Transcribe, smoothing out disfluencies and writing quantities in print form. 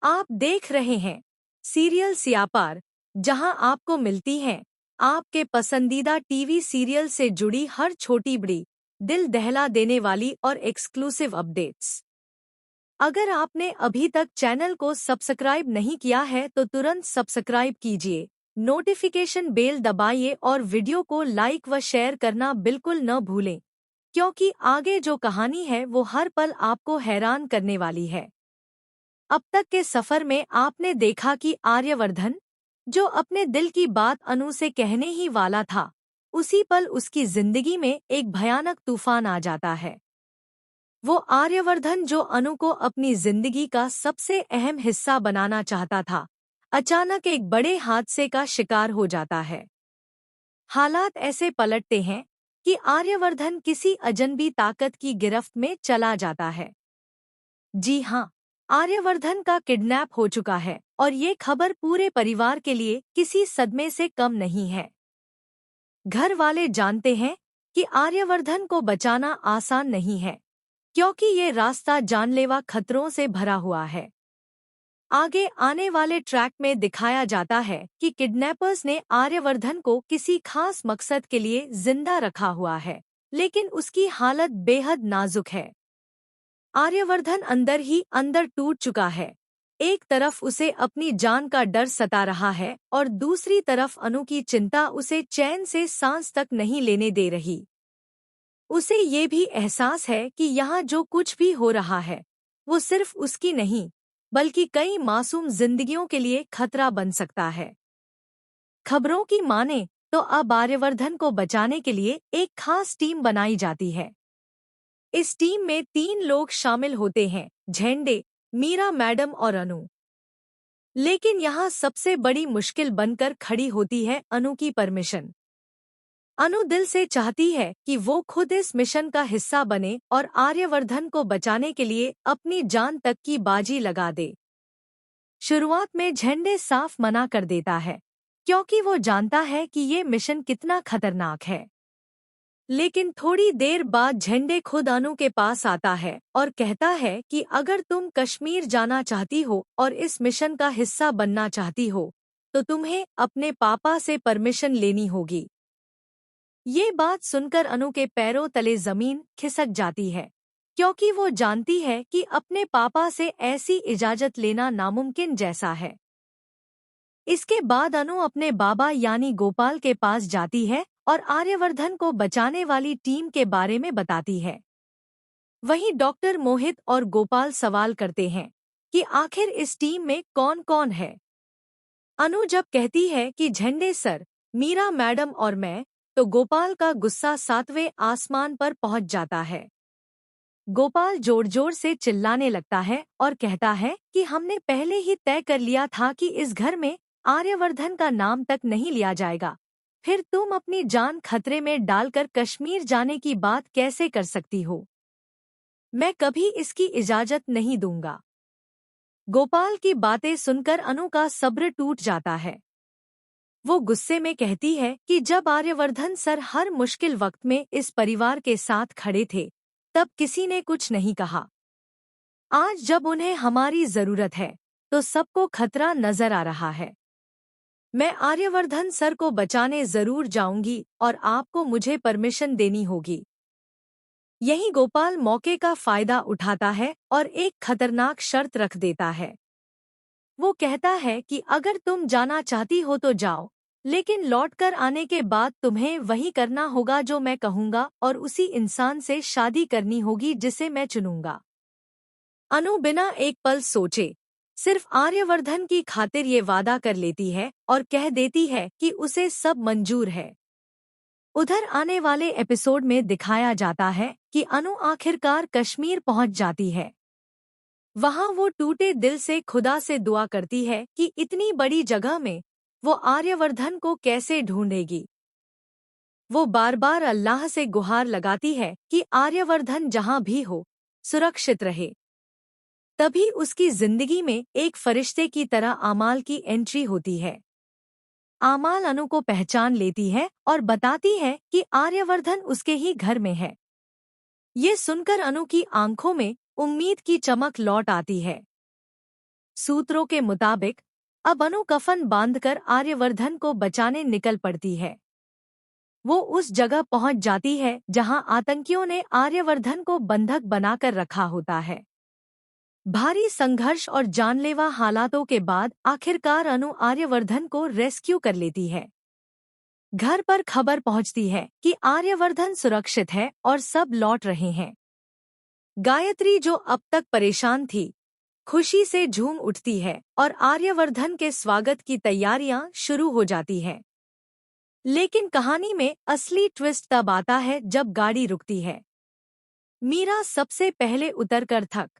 आप देख रहे हैं सीरियल सियापार, जहां आपको मिलती हैं आपके पसंदीदा टीवी सीरियल से जुड़ी हर छोटी बड़ी दिल दहला देने वाली और एक्सक्लूसिव अपडेट्स। अगर आपने अभी तक चैनल को सब्सक्राइब नहीं किया है तो तुरंत सब्सक्राइब कीजिए, नोटिफिकेशन बेल दबाइए और वीडियो को लाइक व शेयर करना बिल्कुल न भूलें, क्योंकि आगे जो कहानी है वो हर पल आपको हैरान करने वाली है। अब तक के सफर में आपने देखा कि आर्यवर्धन, जो अपने दिल की बात अनु से कहने ही वाला था, उसी पल उसकी जिंदगी में एक भयानक तूफान आ जाता है। वो आर्यवर्धन जो अनु को अपनी जिंदगी का सबसे अहम हिस्सा बनाना चाहता था, अचानक एक बड़े हादसे का शिकार हो जाता है। हालात ऐसे पलटते हैं कि आर्यवर्धन किसी अजनबी ताकत की गिरफ्त में चला जाता है। जी हाँ, आर्यवर्धन का किडनैप हो चुका है और ये खबर पूरे परिवार के लिए किसी सदमे से कम नहीं है। घर वाले जानते हैं कि आर्यवर्धन को बचाना आसान नहीं है, क्योंकि ये रास्ता जानलेवा खतरों से भरा हुआ है। आगे आने वाले ट्रैक में दिखाया जाता है कि किडनैपर्स ने आर्यवर्धन को किसी खास मकसद के लिए जिंदा रखा हुआ है, लेकिन उसकी हालत बेहद नाजुक है। आर्यवर्धन अंदर ही अंदर टूट चुका है। एक तरफ उसे अपनी जान का डर सता रहा है और दूसरी तरफ अनु की चिंता उसे चैन से सांस तक नहीं लेने दे रही। उसे ये भी एहसास है कि यहाँ जो कुछ भी हो रहा है वो सिर्फ उसकी नहीं, बल्कि कई मासूम जिंदगियों के लिए खतरा बन सकता है। खबरों की माने तो अब आर्यवर्धन को बचाने के लिए एक खास टीम बनाई जाती है। इस टीम में 3 लोग शामिल होते हैं: झेंडे, मीरा मैडम और अनु। लेकिन यहाँ सबसे बड़ी मुश्किल बनकर खड़ी होती है अनु की परमिशन। अनु दिल से चाहती है कि वो खुद इस मिशन का हिस्सा बने और आर्यवर्धन को बचाने के लिए अपनी जान तक की बाजी लगा दे। शुरुआत में झेंडे साफ मना कर देता है, क्योंकि वो जानता है कि ये मिशन कितना खतरनाक है। लेकिन थोड़ी देर बाद झंडे खुद अनु के पास आता है और कहता है कि अगर तुम कश्मीर जाना चाहती हो और इस मिशन का हिस्सा बनना चाहती हो, तो तुम्हें अपने पापा से परमिशन लेनी होगी। ये बात सुनकर अनु के पैरों तले जमीन खिसक जाती है, क्योंकि वो जानती है कि अपने पापा से ऐसी इजाजत लेना नामुमकिन जैसा है। इसके बाद अनु अपने बाबा यानी गोपाल के पास जाती है और आर्यवर्धन को बचाने वाली टीम के बारे में बताती है। वहीं डॉक्टर मोहित और गोपाल सवाल करते हैं कि आखिर इस टीम में कौन-कौन है। अनु जब कहती है कि झंडे सर, मीरा मैडम और मैं, तो गोपाल का गुस्सा 7वें आसमान पर पहुंच जाता है। गोपाल जोर-जोर से चिल्लाने लगता है और कहता है कि हमने पहले ही तय कर लिया था कि इस घर में आर्यवर्धन का नाम तक नहीं लिया जाएगा। फिर तुम अपनी जान खतरे में डालकर कश्मीर जाने की बात कैसे कर सकती हो? मैं कभी इसकी इजाजत नहीं दूंगा। गोपाल की बातें सुनकर अनु का सब्र टूट जाता है। वो गुस्से में कहती है कि जब आर्यवर्धन सर हर मुश्किल वक्त में इस परिवार के साथ खड़े थे, तब किसी ने कुछ नहीं कहा। आज जब उन्हें हमारी जरूरत है, तो सबको खतरा नजर आ रहा है। मैं आर्यवर्धन सर को बचाने जरूर जाऊंगी और आपको मुझे परमिशन देनी होगी। यही गोपाल मौके का फायदा उठाता है और एक खतरनाक शर्त रख देता है। वो कहता है कि अगर तुम जाना चाहती हो तो जाओ, लेकिन लौटकर आने के बाद तुम्हें वही करना होगा जो मैं कहूँगा और उसी इंसान से शादी करनी होगी जिसे मैं चुनूंगा। अनु बिना एक पल सोचे सिर्फ आर्यवर्धन की खातिर ये वादा कर लेती है और कह देती है कि उसे सब मंजूर है। उधर आने वाले एपिसोड में दिखाया जाता है कि अनु आखिरकार कश्मीर पहुंच जाती है। वहां वो टूटे दिल से खुदा से दुआ करती है कि इतनी बड़ी जगह में वो आर्यवर्धन को कैसे ढूंढेगी। वो बार बार अल्लाह से गुहार लगाती है कि आर्यवर्धन जहां भी हो, सुरक्षित रहे। तभी उसकी जिंदगी में एक फरिश्ते की तरह आमाल की एंट्री होती है। आमाल अनु को पहचान लेती है और बताती है कि आर्यवर्धन उसके ही घर में है। ये सुनकर अनु की आंखों में उम्मीद की चमक लौट आती है। सूत्रों के मुताबिक अब अनु कफन बांधकर आर्यवर्धन को बचाने निकल पड़ती है। वो उस जगह पहुंच जाती है जहां आतंकियों ने आर्यवर्धन को बंधक बनाकर रखा होता है। भारी संघर्ष और जानलेवा हालातों के बाद आखिरकार अनु आर्यवर्धन को रेस्क्यू कर लेती है। घर पर खबर पहुंचती है कि आर्यवर्धन सुरक्षित है और सब लौट रहे हैं। गायत्री, जो अब तक परेशान थी, खुशी से झूम उठती है और आर्यवर्धन के स्वागत की तैयारियां शुरू हो जाती हैं। लेकिन कहानी में असली ट्विस्ट तब आता है जब गाड़ी रुकती है। मीरा सबसे पहले उतरकर थक